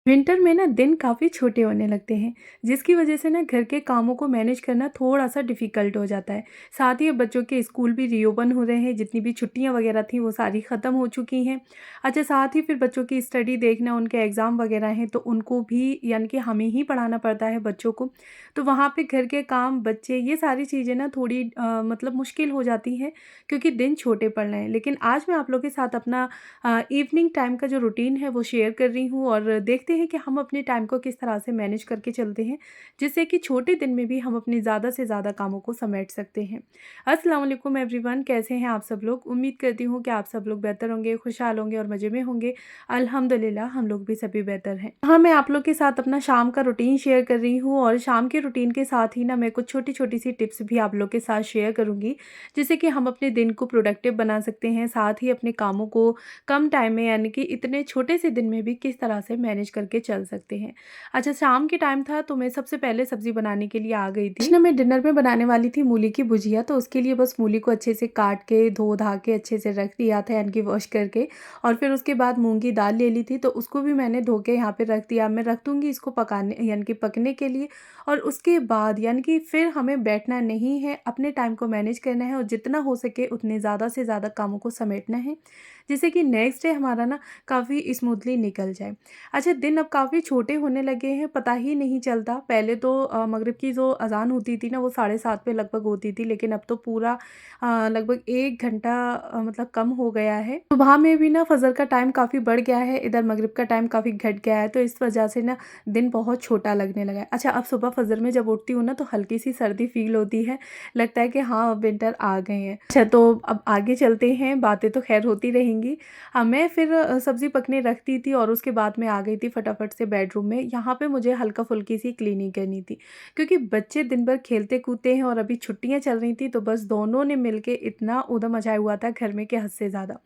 Winter में ना दिन काफ़ी छोटे होने लगते हैं, जिसकी वजह से ना घर के कामों को मैनेज करना थोड़ा-सा डिफ़िकल्ट हो जाता है। साथ ही अब बच्चों के स्कूल भी रीओपन हो रहे हैं, जितनी भी छुट्टियाँ वगैरह थी वो सारी ख़त्म हो चुकी हैं। अच्छा, साथ ही फिर बच्चों की स्टडी देखना, उनके एग्ज़ाम वगैरह हैं तो उनको भी यानी कि हमें ही पढ़ाना पड़ता है बच्चों को। तो वहाँ पे घर के काम, बच्चे, ये सारी चीज़ें ना थोड़ी मतलब मुश्किल हो जाती हैं, क्योंकि दिन छोटे पड़ रहे हैं। लेकिन आज मैं आप लोगों के साथ अपना इवनिंग टाइम का जो रूटीन है वो शेयर कर रही हूँ, और देखते हैं कि हम अपने टाइम को किस तरह से मैनेज करके चलते हैं, जिससे कि छोटे दिन में भी हम अपने ज़्यादा से ज़्यादा कामों को समेट सकते हैं। अस्सलाम वालेकुम एवरीवन, कैसे हैं आप सब लोग? उम्मीद करती हूँ कि आप सब लोग बेहतर होंगे, खुशहाल होंगे और मज़े में होंगे। अल्हम्दुलिल्लाह हम लोग भी सभी बेहतर हैं। हाँ, मैं आप लोग के साथ अपना शाम का रूटीन शेयर कर रही हूँ, और शाम के रूटीन के साथ ही ना मैं कुछ छोटी-छोटी सी टिप्स भी आप लोग के साथ शेयर करूँगी, जिससे कि हम अपने दिन को प्रोडक्टिव बना सकते हैं, साथ ही अपने कामों को कम टाइम में यानी कि इतने छोटे से दिन में भी किस तरह से मैनेज करके चल सकते हैं। अच्छा, शाम के टाइम था तो मैं सबसे पहले सब्ज़ी बनाने के लिए आ गई थी। आज ना मैं डिनर में बनाने वाली थी मूली की भुजिया, तो उसके लिए बस मूली को अच्छे से काट के, धो-धा के अच्छे से रख दिया था यानी कि वॉश करके, और फिर उसके बाद मूँग की दाल ले ली थी तो उसको भी मैंने धो के यहाँ पे रख दिया। मैं रख दूँगी इसको पकाने यानी कि पकने के लिए, और उसके बाद यानी कि फिर हमें बैठना नहीं है, अपने टाइम को मैनेज करना है और जितना हो सके उतने ज़्यादा से ज़्यादा कामों को समेटना है, जिससे कि नेक्स्ट डे हमारा ना काफ़ी स्मूथली निकल जाए। अच्छा, दिन अब काफ़ी छोटे होने लगे हैं, पता ही नहीं चलता। पहले तो मगरिब की जो अज़ान होती थी ना वो 7:30 पे लगभग होती थी, लेकिन अब तो पूरा लगभग 1 घंटा मतलब कम हो गया है। सुबह में भी ना फ़जर का टाइम काफ़ी बढ़ गया है, इधर मगरिब का टाइम काफ़ी घट गया है, तो इस वजह से ना दिन बहुत छोटा लगने लगा है। अच्छा, अब सुबह फ़जर में जब उठती हूँ ना तो हल्की-सी सर्दी फ़ील होती है, लगता है कि हाँ, अब विंटर आ गए हैं। अच्छा, तो अब आगे चलते हैं, बातें तो ख़ैर होती रहेंगी। मैं फिर सब्ज़ी पकने रख दी थी और उसके बाद मैं आ गई थी फटाफट से बेडरूम में। यहाँ पे मुझे हल्का-फुल्की सी क्लीनिंग करनी थी, क्योंकि बच्चे दिन भर खेलते-कूदते हैं और अभी छुट्टियाँ चल रही थी, तो बस दोनों ने मिलके इतना ऊधम मचाया हुआ था घर में कि हद से ज़्यादा।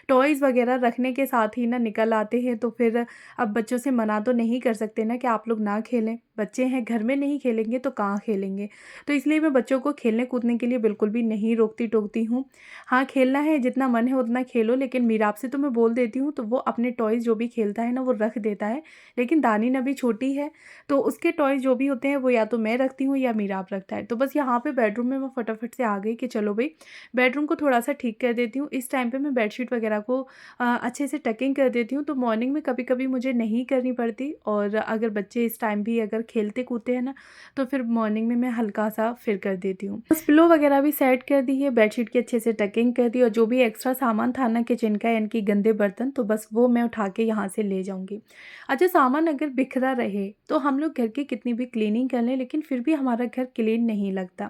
टॉयज़ वग़ैरह रखने के साथ ही ना निकल आते हैं, तो फिर अब बच्चों से मना तो नहीं कर सकते ना कि आप लोग ना खेलें। बच्चे हैं, घर में नहीं खेलेंगे तो कहाँ खेलेंगे? तो इसलिए मैं बच्चों को खेलने-कूदने के लिए बिल्कुल भी नहीं रोकती-टोकती हूँ। हाँ, खेलना है, जितना मन है उतना खेलो, लेकिन मीराब से तो मैं बोल देती हूँ, तो वो अपने टॉयज़ जो भी खेलता है ना वो रख देता है। लेकिन दानिन अभी छोटी है, तो उसके टॉयज़ जो भी होते हैं वो या तो मैं रखती हूँ या मीराब रखता है। तो बस यहाँ पे बेडरूम में मैं फटाफट से आ गई कि चलो भई बेडरूम को थोड़ा-सा ठीक कर देती हूँ। इस टाइम पे मैं बेडशीट वगैरह को अच्छे से टकिंग कर देती हूँ, तो मॉर्निंग में कभी-कभी मुझे नहीं करनी पड़ती, और अगर बच्चे इस टाइम भी अगर खेलते-कूदते हैं ना, तो फिर मॉर्निंग में मैं हल्का-सा फिर कर देती हूँ। बस पिलो वगैरह भी सेट कर दी है, बेडशीट की अच्छे से टकिंग कर दी, और जो भी एक्स्ट्रा सामान था ना किचन का यानी कि गंदे बर्तन, तो बस वो मैं उठा के यहाँ से ले जाऊँगी। अच्छा, सामान अगर बिखरा रहे तो हम लोग घर की कितनी भी क्लीनिंग कर लें, लेकिन फिर भी हमारा घर क्लीन नहीं लगता।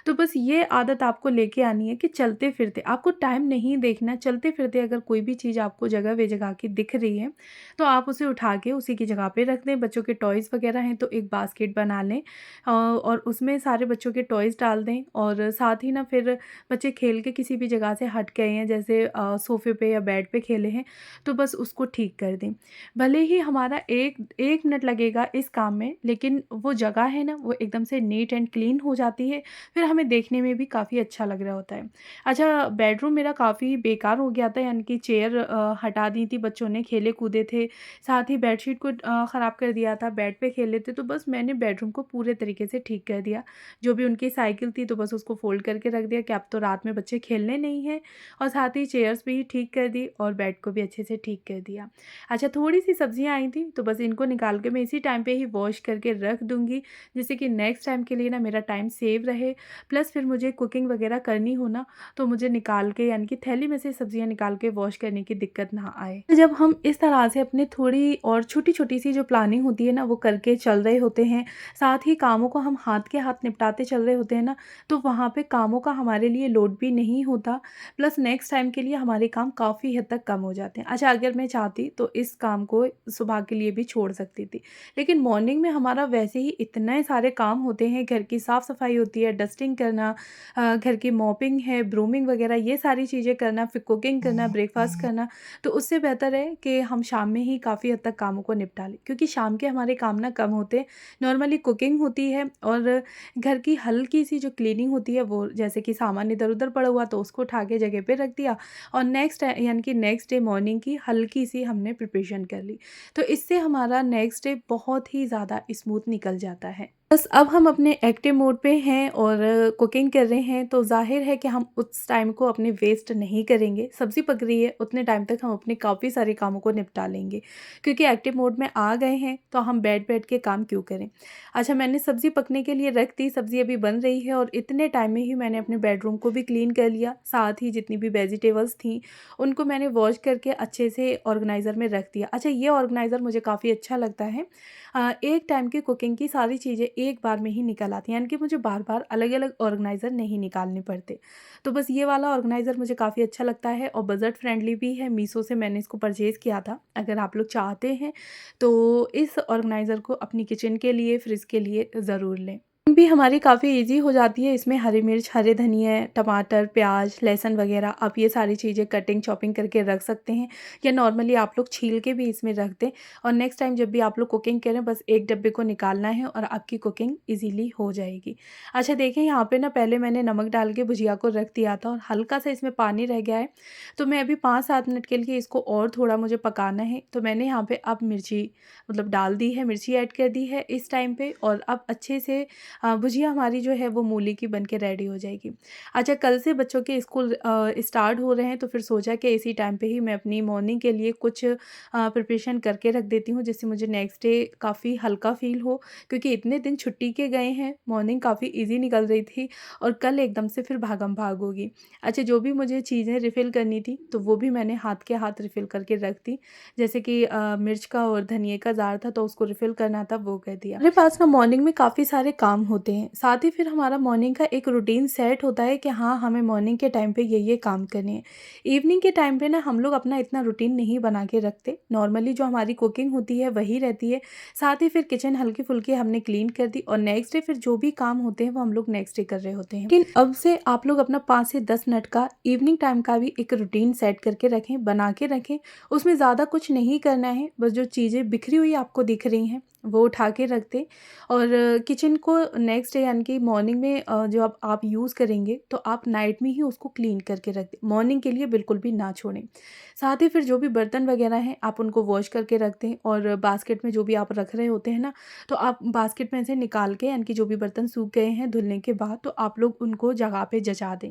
तो बस ये आदत आपको लेके आनी है कि चलते-फिरते आपको टाइम नहीं देखना, चलते-फिरते अगर कोई भी चीज़ आपको जगह बेजगह की दिख रही है, तो आप उसे उठा के उसी की जगह पे रख दें। बच्चों के टॉयज़ वगैरह हैं तो एक बास्केट बना लें, और उसमें सारे बच्चों के टॉयज़ डाल दें, और साथ ही ना फिर बच्चे खेल के किसी भी जगह से हट गए हैं, जैसे सोफ़े पे या बेड पे खेले हैं, तो बस उसको ठीक कर दें। भले ही हमारा 1 मिनट लगेगा इस काम में, लेकिन वो जगह है ना वो एकदम से नीट एंड क्लीन हो जाती है, फिर हमें देखने में भी काफ़ी अच्छा लग रहा होता है। अच्छा, बेडरूम मेरा काफ़ी बेकार हो गया था, यानी कि चेयर हटा दी थी, बच्चों ने खेले-कूदे थे, साथ ही बेडशीट को ख़राब कर दिया था, बेड पे खेले थे, तो बस मैंने बेडरूम को पूरे तरीके से ठीक कर दिया। जो भी उनकी साइकिल थी तो बस उसको फ़ोल्ड करके रख दिया कि अब तो रात में बच्चे खेलने नहीं हैं, और साथ ही चेयर्स भी ठीक कर दी और बेड को भी अच्छे से ठीक कर दिया। अच्छा, थोड़ी-सी सब्जियाँ आई थी तो बस इनको निकाल के मैं इसी टाइम पे ही वॉश करके रख दूँगी, जिससे कि नेक्स्ट टाइम के लिए ना मेरा टाइम सेव रहे, प्लस फिर मुझे कुकिंग वगैरह करनी हो ना, तो मुझे निकाल के यानी कि थैली में से सब्जियाँ निकाल के वॉश करने की दिक्कत ना आए। तो जब हम इस तरह से अपने थोड़ी और छोटी-छोटी सी जो प्लानिंग होती है ना वो करके चल रहे होते हैं, साथ ही कामों को हम हाथ के हाथ निपटाते चल रहे होते हैं ना, तो वहाँ पे कामों का हमारे लिए लोड भी नहीं होता, प्लस नेक्स्ट टाइम के लिए हमारे काम काफ़ी हद तक कम हो जाते हैं। अच्छा, अगर मैं चाहती तो इस काम को सुबह के लिए भी छोड़ सकती थी, लेकिन मॉर्निंग में हमारा वैसे ही इतने सारे काम होते हैं, घर की साफ़-सफ़ाई होती है, डस्टिंग करना, घर की मॉपिंग है, ब्रूमिंग वगैरह ये सारी चीज़ें करना, फिर कुकिंग करना, ब्रेकफ़ास्ट करना, तो उससे बेहतर है कि हम शाम में ही काफ़ी हद तक कामों को निपटा लें, क्योंकि शाम के हमारे काम ना कम होते हैं, नॉर्मली कुकिंग होती है और घर की हल्की सी जो क्लीनिंग होती है वो, जैसे कि सामान इधर उधर पड़ा हुआ तो उसको उठा के जगह पे रख दिया और यानी कि नेक्स्ट डे मॉर्निंग की हल्की सी हमने प्रिपरेशन कर ली। तो इससे हमारा नेक्स्ट डे बहुत ही ज़्यादा स्मूथ निकल जाता है। बस अब हम अपने एक्टिव मोड पे हैं और कुकिंग कर रहे हैं, तो ज़ाहिर है कि हम उस टाइम को अपने वेस्ट नहीं करेंगे। सब्ज़ी पक रही है उतने टाइम तक हम अपने काफ़ी सारे कामों को निपटा लेंगे, क्योंकि एक्टिव मोड में आ गए हैं तो हम बैठ के काम क्यों करें। अच्छा, मैंने सब्ज़ी पकने के लिए रख दी, सब्ज़ी अभी बन रही है और इतने टाइम में ही मैंने अपने बेडरूम को भी क्लीन कर लिया। साथ ही जितनी भी वेजिटेबल्स थी उनको मैंने वॉश करके अच्छे से ऑर्गेनाइज़र में रख दिया। अच्छा, ये ऑर्गेनाइज़र मुझे काफ़ी अच्छा लगता है। एक टाइम की कुकिंग की सारी चीज़ें एक बार में ही निकल आती हैं, यानी कि मुझे बार-बार अलग-अलग ऑर्गेनाइज़र नहीं निकालने पड़ते। तो बस ये वाला ऑर्गेनाइज़र मुझे काफ़ी अच्छा लगता है और बजट फ्रेंडली भी है। मीशो से मैंने इसको परचेज़ किया था। अगर आप लोग चाहते हैं तो इस ऑर्गेनाइज़र को अपनी किचन के लिए, फ्रिज के लिए ज़रूर लें। भी हमारी काफ़ी ईज़ी हो जाती है। इसमें हरी मिर्च, हरे धनिया, टमाटर, प्याज़, लहसुन वग़ैरह आप ये सारी चीज़ें कटिंग, चॉपिंग करके रख सकते हैं या नॉर्मली आप लोग छील के भी इसमें रख दें और नेक्स्ट टाइम जब भी आप लोग कुकिंग करें बस एक डब्बे को निकालना है और आपकी कुकिंग ईज़िली हो जाएगी। अच्छा देखिए, यहाँ पे ना पहले मैंने नमक डाल के भुजिया को रख दिया था और हल्का-सा इसमें पानी रह गया है, तो मैं अभी 5-7 मिनट के लिए इसको और थोड़ा मुझे पकाना है। तो मैंने यहाँ पे अब मिर्ची मतलब डाल दी है, मिर्ची ऐड कर दी है इस टाइम पे और अब अच्छे से भुजिया हमारी जो है वो मूली की बन के रेडी हो जाएगी। अच्छा, कल से बच्चों के स्कूल स्टार्ट हो रहे हैं तो फिर सोचा कि इसी टाइम पे ही मैं अपनी मॉर्निंग के लिए कुछ प्रिपरेशन करके रख देती हूँ, जिससे मुझे नेक्स्ट डे काफ़ी हल्का फ़ील हो, क्योंकि इतने दिन छुट्टी के गए हैं, मॉर्निंग काफ़ी ईज़ी निकल रही थी और कल एकदम से फिर भागम-भाग होगी। अच्छा, जो भी मुझे चीज़ें रिफ़िल करनी थी तो वो भी मैंने हाथ के हाथ रिफ़िल करके रख दी। जैसे कि मिर्च का और धनिये का ज़ार था तो उसको रिफ़िल करना था, वो कर दिया। मेरे पास ना मॉर्निंग में काफ़ी सारे काम होते हैं, साथ ही फिर हमारा मॉर्निंग का एक रूटीन सेट होता है कि हाँ, हमें मॉर्निंग के टाइम पे ये काम करने हैं। इवनिंग के टाइम पे ना हम लोग अपना इतना रूटीन नहीं बना के रखते, नॉर्मली जो हमारी कुकिंग होती है वही रहती है। साथ ही फिर किचन हल्की-फुल्की हमने क्लीन कर दी और नेक्स्ट डे फिर जो भी काम होते हैं वो हम लोग नेक्स्ट डे कर रहे होते हैं। लेकिन अब से आप लोग अपना 5 से 10 मिनट का इवनिंग टाइम का भी एक रूटीन सेट करके रखें, बना के रखें। उसमें ज़्यादा कुछ नहीं करना है, बस जो चीज़ें बिखरी हुई आपको दिख रही हैं वो उठा के रख दें और किचन को नेक्स्ट डे यानी कि मॉर्निंग में जो अब आप यूज़ करेंगे तो आप नाइट में ही उसको क्लीन करके रख दें, मॉर्निंग के लिए बिल्कुल भी ना छोड़ें। साथ ही फिर जो भी बर्तन वगैरह हैं आप उनको वॉश करके रख दें और बास्केट में जो भी आप रख रहे होते हैं ना, तो आप बास्केट में से निकाल के यानी कि जो भी बर्तन सूख गए हैं धुलने के बाद तो आप लोग उनको जगह पे जचा दें।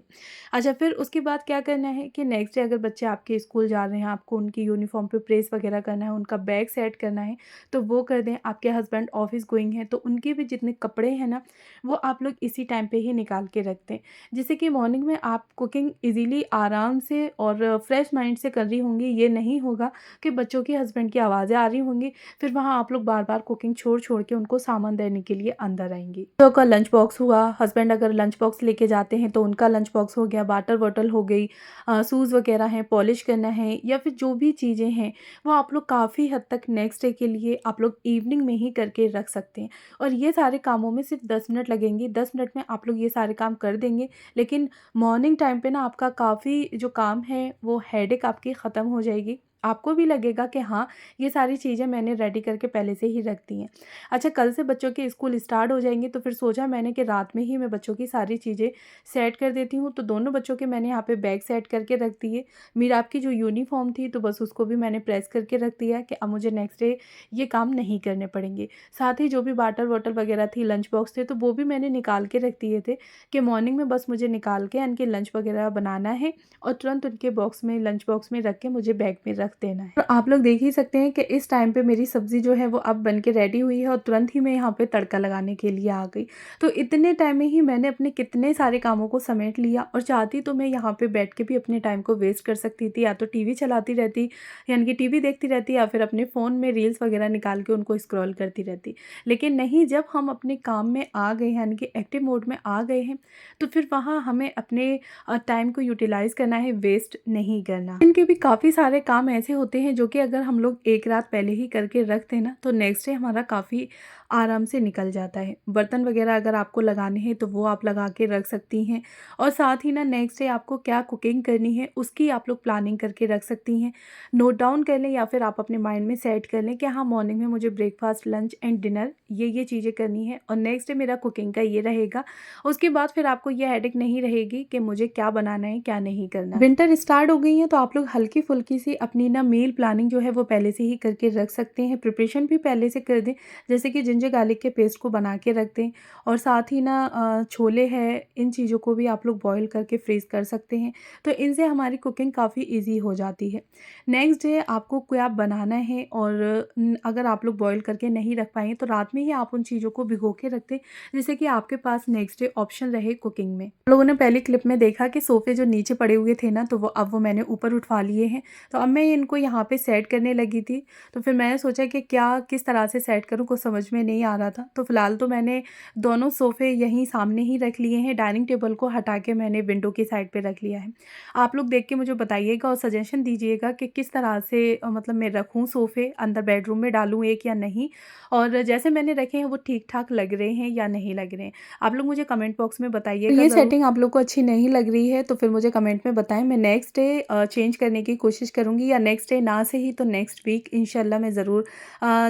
अच्छा, फिर उसके बाद क्या करना है कि नेक्स्ट डे अगर बच्चे आपके स्कूल जा रहे हैं, आपको उनकी यूनिफ़ॉर्म पे प्रेस वगैरह करना है, उनका बैग सेट करना है, तो वो कर दें। आपके हस्बैंड ऑफ़िस गोइंग हैं, तो उनके भी जितने कपड़े हैं ना, वो आप लोग इसी टाइम पे ही निकाल के रख दें। जिससे कि मॉर्निंग में आप कुकिंग ईज़िली आराम से और फ्रेश माइंड से कर रही होंगी। ये नहीं होगा कि बच्चों के हस्बैंड की आवाज़ें आ रही होंगी, फिर वहाँ आप लोग बार-बार कुकिंग छोड़-छोड़ के उनको सामान देने के लिए अंदर आएँगी। बच्चों का लंच बॉक्स हुआ, हस्बैंड अगर लंच बॉक्स लेके जाते हैं, तो उनका लंच बॉक्स हो गया, वाटर बॉटल हो गई, शूज़ वगैरह हैं, पॉलिश करना है या फिर जो भी चीज़ें हैं, वो आप लोग काफ़ी हद तक नेक्स्ट डे के लिए आप लोग इवनिंग में ही करके रख सकते हैं और ये सारे कामों में सिर्फ 10 मिनट लगेंगे। 10 मिनट में आप लोग ये सारे काम कर देंगे, लेकिन मॉर्निंग टाइम पे ना आपका काफ़ी जो काम है वो हेडेक आपकी ख़त्म हो जाएगी। आपको भी लगेगा कि हाँ, ये सारी चीज़ें मैंने रेडी करके पहले से ही रख दी हैं। अच्छा, कल से बच्चों के स्कूल स्टार्ट हो जाएंगे तो फिर सोचा मैंने कि रात में ही मैं बच्चों की सारी चीज़ें सेट कर देती हूँ, तो दोनों बच्चों के मैंने यहाँ पे बैग सेट करके रख दिए। मीराब की जो यूनिफ़ॉर्म थी तो बस उसको भी मैंने प्रेस करके रख दिया कि अब मुझे नेक्स्ट डे ये काम नहीं करने पड़ेंगे। साथ ही जो भी वाटर बॉटल वगैरह थी, लंच बॉक्स थे, तो वो भी मैंने निकाल के रख दिए थे कि मॉर्निंग में बस मुझे निकाल के इनके लंच वगैरह बनाना है और तुरंत उनके बॉक्स में लंच बॉक्स में रख के मुझे बैग में रख देना है। और आप लोग देख ही सकते हैं कि इस टाइम पे मेरी सब्ज़ी जो है वो अब बन के रेडी हुई है और तुरंत ही मैं यहाँ पे तड़का लगाने के लिए आ गई। तो इतने टाइम में ही मैंने अपने कितने सारे कामों को समेट लिया और चाहती तो मैं यहाँ पे बैठ के भी अपने टाइम को वेस्ट कर सकती थी, या तो टीवी चलाती रहती यानी कि टीवी देखती रहती या फिर अपने फ़ोन में रील्स वगैरह निकाल के उनको स्क्रॉल करती रहती। लेकिन नहीं, जब हम अपने काम में आ गए हैं यानी कि एक्टिव मोड में आ गए हैं तो फिर वहाँ हमें अपने टाइम को यूटिलाइज़ करना है, वेस्ट नहीं करना। इनके भी काफ़ी सारे काम ऐसे होते हैं जो कि अगर हम लोग एक रात पहले ही करके रख दें ना तो नेक्स्ट डे हमारा काफ़ी आराम से निकल जाता है। बर्तन वगैरह अगर आपको लगाने हैं तो वो आप लगा के रख सकती हैं, और साथ ही ना नेक्स्ट डे आपको क्या कुकिंग करनी है उसकी आप लोग प्लानिंग करके रख सकती हैं। नोट डाउन कर लें या फिर आप अपने माइंड में सेट कर लें कि हाँ, मॉर्निंग में मुझे ब्रेकफास्ट, लंच एंड डिनर ये चीज़ें करनी है, और नेक्स्ट डे मेरा कुकिंग का ये रहेगा। उसके बाद फिर आपको ये हेडेक नहीं रहेगी कि मुझे क्या बनाना है, क्या नहीं करना है। विंटर स्टार्ट हो गई है तो आप लोग हल्की-फुल्की सी अपनी ना मील प्लानिंग जो है वो पहले से ही करके रख सकते हैं। प्रिपरेशन भी पहले से कर दें, जैसे कि जिंजर गार्लिक के पेस्ट को बना के रख दें, और साथ ही ना छोले हैं, इन चीज़ों को भी आप लोग बॉयल करके फ्रीज़ कर सकते हैं। तो इनसे हमारी कुकिंग काफ़ी ईज़ी हो जाती है। नेक्स्ट डे आपको क्या बनाना है, और अगर आप लोग बॉयल करके नहीं रख पाएँ तो रात में ही आप उन चीज़ों को भिगो के रख दें, जिससे कि आपके पास नेक्स्ट डे ऑप्शन रहे कुकिंग में। आप लोगों ने पहली क्लिप में देखा कि सोफ़े जो नीचे पड़े हुए थे ना, तो वो मैंने ऊपर उठवा लिए हैं। तो अब मैं इनको यहाँ पे सेट करने लगी थी, तो फिर मैंने सोचा कि किस तरह से सेट करूँ, कुछ समझ में नहीं आ रहा था। तो फिलहाल तो मैंने दोनों सोफ़े यहीं सामने ही रख लिए हैं, डाइनिंग टेबल को हटा के मैंने विंडो की साइड पे रख लिया है। आप लोग देख के मुझे बताइएगा और सजेशन दीजिएगा कि किस तरह से मतलब मैं रखूँ सोफ़े, अंदर बेडरूम में डालूँ एक या नहीं, और जैसे मैंने रखे हैं वो ठीक-ठाक लग रहे हैं या नहीं लग रहे हैं। आप लोग मुझे कमेंट बॉक्स में बताइएगा। ये सेटिंग आप लोग को अच्छी नहीं लग रही है तो फिर मुझे कमेंट में बताएं। मैं नेक्स्ट डे चेंज करने की कोशिश करूँगी, या नेक्स्ट डे ना सही तो नेक्स्ट वीक इंशाल्लाह मैं ज़रूर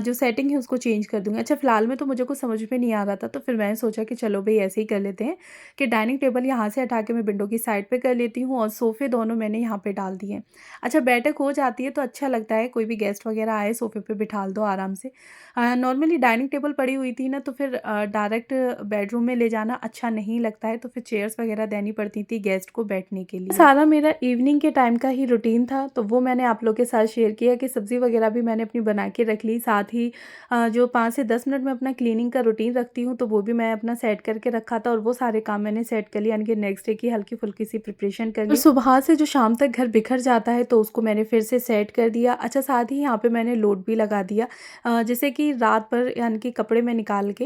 जो सेटिंग है उसको चेंज कर दूँगी। अच्छा, फ़िलहाल में तो मुझे कुछ समझ में नहीं आ रहा था, तो फिर मैंने सोचा कि चलो भई ऐसे ही कर लेते हैं कि डाइनिंग टेबल यहाँ से हटा के मैं विंडो की साइड पे कर लेती हूँ, और सोफ़े दोनों मैंने यहाँ पे डाल दिए। अच्छा, बैठक हो जाती है तो अच्छा लगता है, कोई भी गेस्ट वगैरह आए सोफ़े पे बिठाल दो आराम से। नॉर्मली डाइनिंग टेबल पड़ी हुई थी ना, तो फिर डायरेक्ट बेडरूम में ले जाना अच्छा नहीं लगता है, तो फिर चेयर्स वगैरह देनी पड़ती थी गेस्ट को बैठने के लिए। सारा मेरा इवनिंग के टाइम का ही रूटीन था, तो वो मैंने आप लोग के साथ शेयर किया कि सब्ज़ी वगैरह भी मैंने अपनी बना के रख ली। साथ ही जो 5 से 10 मिनट में अपना क्लीनिंग का रूटीन रखती हूँ, तो वो भी मैं अपना सेट करके रखा था, और वो सारे काम मैंने सेट कर लिया, यानी कि नेक्स्ट डे की हल्की-फुल्की सी प्रिपरेशन कर ली। तो सुबह से जो शाम तक घर बिखर जाता है, तो उसको मैंने फिर से सेट कर दिया। अच्छा, साथ ही यहाँ पे मैंने लोड भी लगा दिया, जैसे कि रात भर यानी कि कपड़े में निकाल के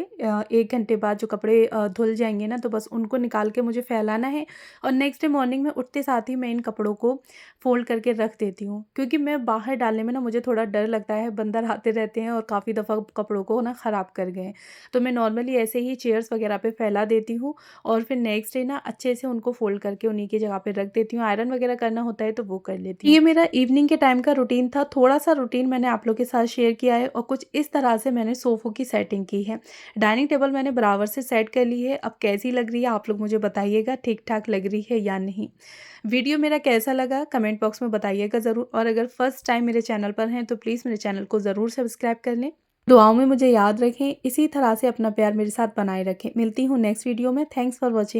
1 घंटे बाद जो कपड़े धुल जाएँगे ना, तो बस उनको निकाल के मुझे फैलाना है, और नेक्स्ट डे मॉर्निंग में उठते साथ ही मैं इन कपड़ों को फ़ोल्ड करके रख देती हूँ। क्योंकि मैं बाहर डालने में ना मुझे थोड़ा डर लगता है, बंदर आते रहते हैं और काफ़ी दफ़ा कपड़ों को ना ख़राब कर गए हैं। तो मैं नॉर्मली ऐसे ही चेयर्स वगैरह पे फैला देती हूँ, और फिर नेक्स्ट डे ना अच्छे से उनको फ़ोल्ड करके उन्हीं की जगह पे रख देती हूँ। आयरन वगैरह करना होता है तो वो कर लेती हूँ। ये मेरा इवनिंग के टाइम का रूटीन था। थोड़ा-सा रूटीन मैंने आप लोग के साथ शेयर किया है, और कुछ इस तरह से मैंने सोफ़ों की सेटिंग की है। डाइनिंग टेबल मैंने बराबर से सेट कर ली है। अब कैसी लग रही है आप लोग मुझे बताइएगा, ठीक-ठाक लग रही है या नहीं? वीडियो मेरा कैसा लगा कमेंट बॉक्स में बताइएगा ज़रूर, और अगर फर्स्ट टाइम मेरे चैनल पर हैं तो प्लीज़ मेरे चैनल को ज़रूर सब्सक्राइब कर लें। दुआओं में मुझे याद रखें, इसी तरह से अपना प्यार मेरे साथ बनाए रखें। मिलती हूँ नेक्स्ट वीडियो में। Thanks for watching.